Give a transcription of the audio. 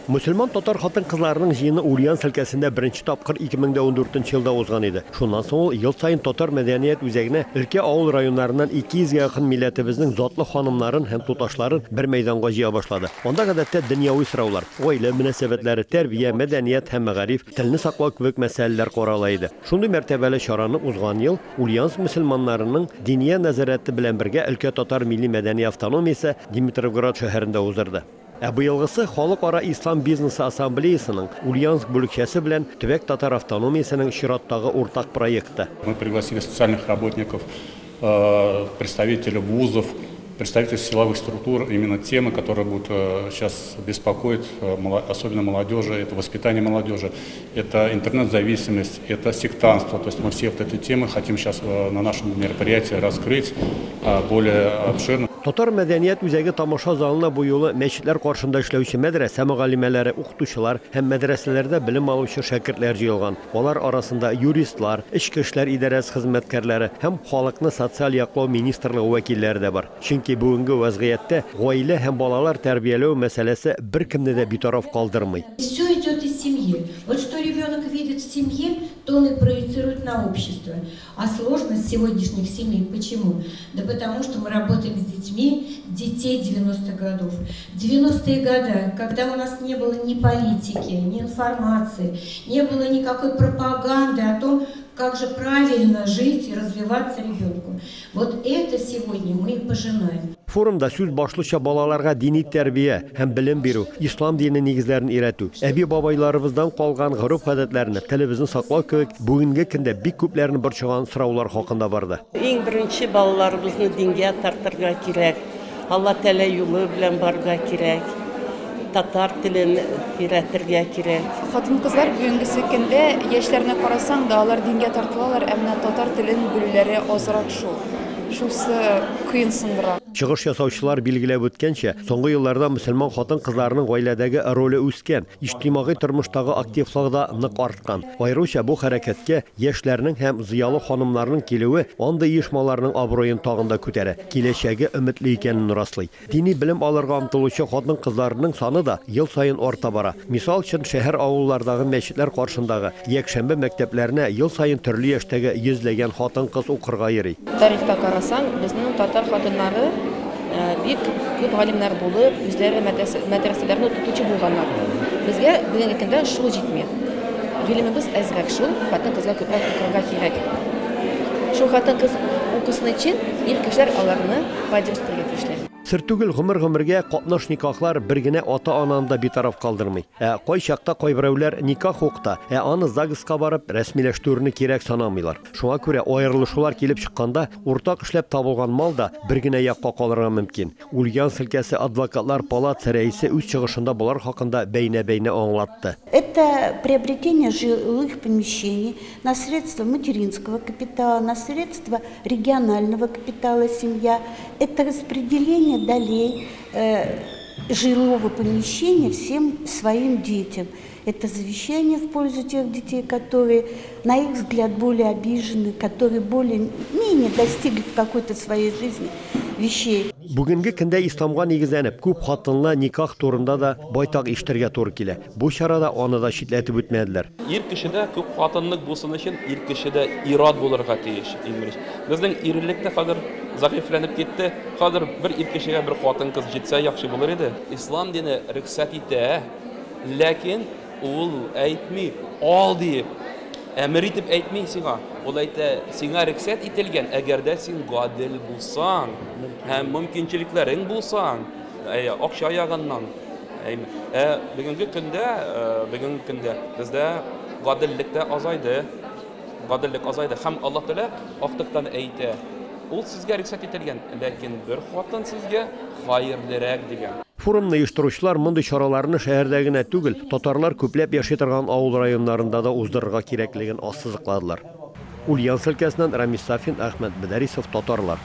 Müslüman татар хатын-кызларының җыены Ульяновск өлкәсендә беренче тапкыр 2014 елда узган иде. Шуннан соң ул ел сайын татар мәдәният үзәгенә өлкә авыл районнарыннан 200-гә якын милләтебезнең затлы ханымнарын һәм туташларын бер мәйданга җыя башлады. Анда гадәттә дөньяви сораулар, гаилә мөнәсәбәтләре, тәрбия, мәдәният һәм мәгариф, телне саклау кебек мәсьәләләр карала иде. Шундый мәртәбәле чараны узган ел Ульяновск мөселманнарының диния нәзарәте белән бергә өлкә татар милли мәдәни автономиясе Димитровград шәһәрендә уздырды. Быелгысы Халыкара ислам бизнесы ассамблеясының Ульяновск бүлекчәсе белән төбәк татар автономиясенең чираттагы уртак проекты. Мы пригласили социальных работников, представителей вузов, представителей силовых структур, именно темы, которые будут сейчас беспокоить, особенно молодежи, это воспитание молодежи, это интернет-зависимость, это сектантство. То есть мы все вот эти темы хотим сейчас на нашем мероприятии раскрыть более обширно. Татар мәдәният үзәге тамаша залына бу юлы мәчетләр каршында эшләүче мәдрәсә мөгаллимәләре, укытучылар һәм мәдрәсәләрдә белем алучы шәкертләр җыелган. Алар арасында юристлар, эчке эшләр идарәсе хезмәткәрләре һәм халыкны социаль яклау министрлыгы вәкилләре дә бар. Чөнки бүгенге вазгыятьтә гаилә һәм балалар тәрбияләү мәсьәләсе беркемне дә битараф калдырмый. Все идет из семьи. Вот что ребенок видит в семье, то он и проецирует на общество. А сложность сегодняшних семей почему? Да потому что мы работаем с детьми, детей 90-х годов. 90-е годы, когда у нас не было ни политики, ни информации, не было никакой пропаганды о том, как же правильно жить и развиваться ребенку. Вот это сегодня мы и пожинаем. Форумда сүз башлыча балаларга дини тәрбия һәм белем бирү, ислам дине нигезләрен өйрәтү, әби-бабайларыбыздан калган гореф-гадәтләрне, телебезне саклау кебек бүгенге көндә бик күпләрне борчыган сораулар хакында барды. Иң беренче балаларыбызны дингә тартырга кирәк. Алла Тәала юлы белән барга кирәк. Татар телен өйрәтергә кирәк. Хатын-кызлар бүгенге көндә яшьләрне карасаң да алар дингә тартылалар, әмма татар телен белүләре азрак шул. Шусы кыйынсындыра. Чыгыш ясаучылар билгеләп үткәнчә, соңгы елларда мөселман хатын-кызларның гаиләдәге роле үскән, иҗтимагый тормыштагы активлыгы да нык арткан. Аеруча бу хәрәкәткә яшьләрнең һәм зыялы ханымнарның килүе андый оешмаларның абруен тагында күтәрә, киләчәге өметле икәнен раслый. Дини белем алырга омтылучы хатын-кызларның саны да ел сайын арта бара. Мисал өчен шәһәр авыллардагы мәчетләр каршындагы якшәмбе мәктәпләренә ел сайын төрле яшьтәге йөзләгән хатын-кыз укырга йөри. Тарихта карасаң, безнең татар хатыннары бик күп галимнәр булып, үзләре мәдрәсәләрне тотучы булганнар. Безгә бүгенге көндә шул җитми. Гыйлемебез әзрәк шул, хатын-кызга күпрәк укырга кирәк. Шул хатын-кыз укысын өчен ил кешеләр аларны поддерживать итәләр. Сер түгел гомер-гомергә катнаш никахлар бер генә ата-ананы да битараф калдырмый. Кай чакта кай берәүләр никах укыта, аны ЗАГСка барып рәсмиләштерүне кирәк санамыйлар. Шуңа күрә аерылышулар килеп чыкканда, уртак эшләп табылган мал да бер генә якка калырга мөмкин. Ульяновск өлкәсе адвокатлар палатасы рәисе үз чыгышында булар хакында бәйнә-бәйнә аңлатты. Это приобретение жилых помещений на средства материнского капитала, на средства регионального капитала семья. Это распределение долей жилого помещения всем своим детям. Это завещание в пользу тех детей, которые, на их взгляд, более обижены, которые более-менее достигли в какой-то своей жизни вещей. Бүгенге көндә исламга нигезләнеп, күп хатынлы никах турында да байтак ишетергә туры килә. Бу чарада аны да шитләтеп үтмәделәр. Ир кешедә күп хатынлык булсын өчен ир кешедә ирад булырга тиеш. Безнең ирлектә хәзер зәгыйфләнеп китте. Хәзер бер ир кешегә бер хатын-кыз җитсә яхшы булыр иде. Ислам дине рөхсәт итә, ләкин ул әйтми, ал дип, әмер итеп әйтми сиңа. Ул әйтә, сиңа рөхсәт ителгән, әгәр дә син гадел булсаң, һәм мөмкинчелекләрең булсаң, акча ягыннан. Бүгенге көндә бездә гаделлек тә азайды. Гаделлек азайды һәм Аллаһ Тәала актыктан әйтә. Ул сезгә рөхсәт ителгән, ләкин бер хатын сезгә хәерлерәк дигән. Форумны оештыручылар мондый чараларны шәһәрдә генә түгел, татарлар күпләп яши торган авыл районнарында да уздырырга кирәклеген ассызыкладылар. Ульяновск өлкәсеннән Рамис Сафин, Әхмәт Бедарисов, татарлар.